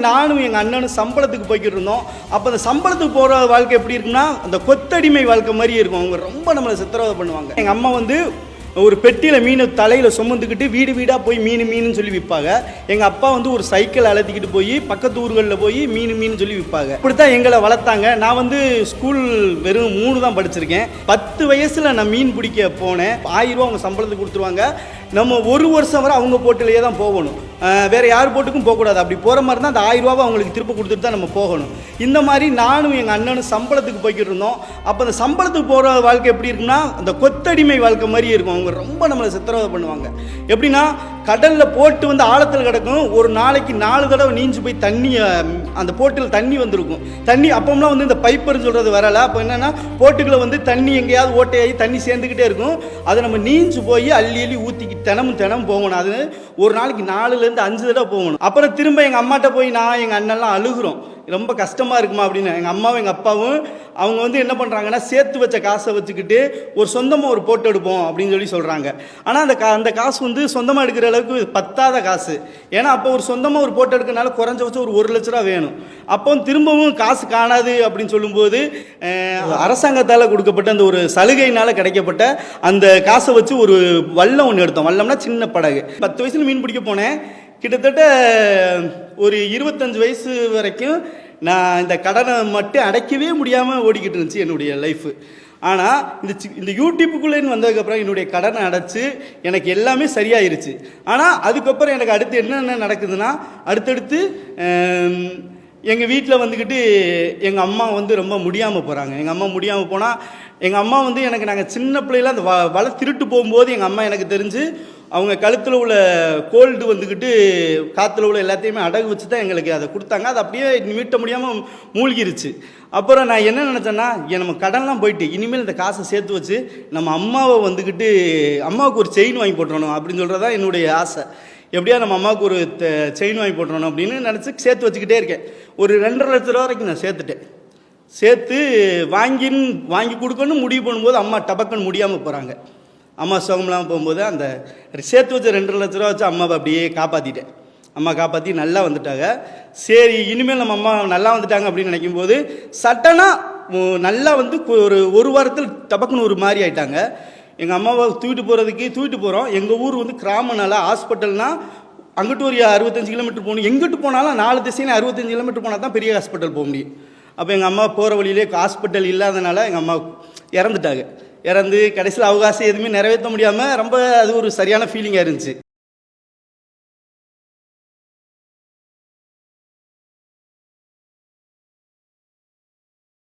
நானும் எங்கள் அண்ணனும் சம்பளத்துக்கு போய்கிட்டு இருந்தோம். அப்போ அந்த சம்பளத்துக்கு போகிற வாழ்க்கை எப்படி இருக்குன்னா, அந்த கொத்தடிமை வாழ்க்கை மாதிரியே இருக்கும். அவங்க ரொம்ப நம்மளை சித்திரவதை பண்ணுவாங்க. எங்கள் அம்மா வந்து ஒரு பெட்டியில் மீனை தலையில் சுமந்துக்கிட்டு வீடு வீடாக போய் மீன் சொல்லி விற்பாங்க. எங்கள் அப்பா வந்து ஒரு சைக்கிள் அழுத்திக்கிட்டு போய் பக்கத்து ஊர்களில் போய் மீன் சொல்லி விற்பாங்க. இப்படித்தான் எங்களை வளர்த்தாங்க. நான் வந்து ஸ்கூல் வெறும் 3 தான் படிச்சிருக்கேன். 10 வயசில் நான் மீன் பிடிக்க போனேன். 1000 ரூபா அவங்க சம்பளத்துக்கு கொடுத்துருவாங்க. நம்ம 1 வருஷம் வரை அவங்க போட்டிலேயே தான் போகணும். வேறு யார் போட்டுக்கும் போகக்கூடாது. அப்படி போகிற மாதிரி தான் அந்த 1000 ரூபாவை அவங்களுக்கு திருப்பி கொடுத்துட்டு தான் நம்ம போகணும். இந்த மாதிரி நானும் எங்கள் அண்ணனும் சம்பளத்துக்கு போய்கிட்டு இருந்தோம். அப்போ அந்த சம்பளத்துக்கு போகிற வாழ்க்கை எப்படி இருக்குன்னா, அந்த கொத்தடிமை வாழ்க்கை மாதிரியே இருக்கும். அவங்க ரொம்ப நம்மளை சித்திரவதை பண்ணுவாங்க. எப்படின்னா, கடலில் போட்டு வந்து ஆழத்தில் கிடக்கும். ஒரு நாளைக்கு 4 தடவை நீஞ்சு போய் தண்ணி, அந்த போட்டில் தண்ணி வந்திருக்கும். தண்ணி அப்போம்லாம் வந்து இந்த பைப்பர்னு சொல்கிறது வரலை. அப்போ என்னென்னா, போட்டுகளை வந்து தண்ணி எங்கேயாவது ஓட்டையாகி தண்ணி சேர்ந்துக்கிட்டே இருக்கும். அதை நம்ம நீஞ்சு போய் அள்ளி ஊற்றிக்கிட்டு தினமும் போகணும். அது ஒரு நாளைக்கு 4லேருந்து 5 தடவை போகணும். அப்புறம் திரும்ப எங்கள் அம்மாட்ட போய் நான் எங்கள் அண்ணன்லாம் அழுகுறோம். ரொம்ப கஷ்டமாக இருக்குமா அப்படின்னு. எங்கள் அம்மாவும் எங்கள் அப்பாவும் அவங்க வந்து என்ன பண்ணுறாங்கன்னா, சேர்த்து வச்ச காசை வச்சுக்கிட்டு ஒரு சொந்தமாக ஒரு போட்டு எடுப்போம் அப்படின்னு சொல்கிறாங்க. ஆனால் அந்த காசு வந்து சொந்தமாக எடுக்கிற அளவுக்கு பத்தாத காசு. ஏன்னா அப்போ ஒரு சொந்தமாக ஒரு போட்டு எடுக்கிறனால குறைஞ்சபட்சம் ஒரு 1 லட்ச ரூபா வேணும். அப்போ திரும்பவும் காசு காணாது அப்படின்னு சொல்லும்போது அரசாங்கத்தால் கொடுக்கப்பட்ட அந்த ஒரு சலுகையினால் கிடைக்கப்பட்ட அந்த காசை வச்சு ஒரு வல்லம் ஒன்று எடுத்தோம். வல்லம்னா சின்ன படகு. 10 வயசில் மீன் பிடிக்க போனேன். கிட்டத்தட்ட ஒரு 25 வயசு வரைக்கும் நான் இந்த கடனை மட்டும் அடைக்கவே முடியாமல் ஓடிக்கிட்டு இருந்துச்சு என்னுடைய லைஃபு. ஆனால் இந்த யூடியூப்புக்குள்ளேன்னு வந்ததுக்கப்புறம் என்னுடைய கடனை அடைச்சி எனக்கு எல்லாமே சரியாயிருச்சு. ஆனால் அதுக்கப்புறம் எனக்கு அடுத்து என்னென்ன நடக்குதுன்னா, அடுத்தடுத்து எங்கள் வீட்டில் வந்துக்கிட்டு எங்கள் அம்மா வந்து ரொம்ப முடியாமல் போகிறாங்க. எங்கள் அம்மா முடியாமல் போனால் எங்கள் அம்மா வந்து நாங்கள் சின்ன பிள்ளையில அந்த வலை திருட்டு போகும்போது எங்கள் அம்மா எனக்கு தெரிஞ்சு அவங்க கழுத்தில் உள்ள கோல்டு வந்துக்கிட்டு காற்றுல உள்ள எல்லாத்தையுமே அடகு வச்சு தான் எங்களுக்கு அதை கொடுத்தாங்க. அது அப்படியே மீட்ட முடியாமல் மூழ்கிருச்சு. அப்புறம் நான் என்ன நினச்சேன்னா, நம்ம கடன்லாம் போயிட்டு இனிமேல் இந்த காசை சேர்த்து வச்சு நம்ம அம்மாவை வந்துக்கிட்டு அம்மாவுக்கு ஒரு செயின் வாங்கி போட்டுறணும் அப்படின்னு சொல்கிறதான் என்னுடைய ஆசை. எப்படியா நம்ம அம்மாவுக்கு ஒரு செயின் வாங்கி போட்டுறணும் அப்படின்னு நினச்சி சேர்த்து வச்சுக்கிட்டே இருக்கேன். ஒரு 2.5 லட்ச ரூபா வரைக்கும் நான் சேர்த்துட்டேன். சேர்த்து வாங்கி கொடுக்கணும்னு முடிவு பண்ணும்போது அம்மா டபக்குன்னு முடியாமல் போகிறாங்க. அம்மா சுகம்லாம் போகும்போது அந்த சேர்த்து வச்ச 2.5 லட்ச ரூபா வச்சு அம்மாவை அப்படியே காப்பாற்றிட்டேன். அம்மா காப்பாற்றி நல்லா வந்துட்டாங்க. சரி, இனிமேல் நம்ம அம்மா நல்லா வந்துட்டாங்க அப்படின்னு நினைக்கும்போது சட்டனாக நல்லா வந்து ஒரு வாரத்தில் டபக்குன்னு ஒரு மாதிரி ஆயிட்டாங்க. எங்கள் அம்மாவை தூக்கிட்டு போகிறோம். எங்கள் ஊர் வந்து கிராமனால ஹாஸ்பிட்டல்னால் அங்கிட்டு ஒரு 65 கிலோமீட்டர் போகணும். எங்கிட்டு போனாலும் 4 திசையில 65 கிலோமீட்டர் போனால் தான் பெரிய ஹாஸ்பிட்டல் போக முடியும். அப்போ எங்கள் அம்மா போகிற வழியிலே ஹாஸ்பிட்டல் இல்லாதனால எங்கள் அம்மா இறந்துட்டாங்க. கடைசியில் அவகாசம் எதுவுமே நிறைவேற்ற முடியாமல் ரொம்ப அது ஒரு சரியான ஃபீலிங்காக இருந்துச்சு.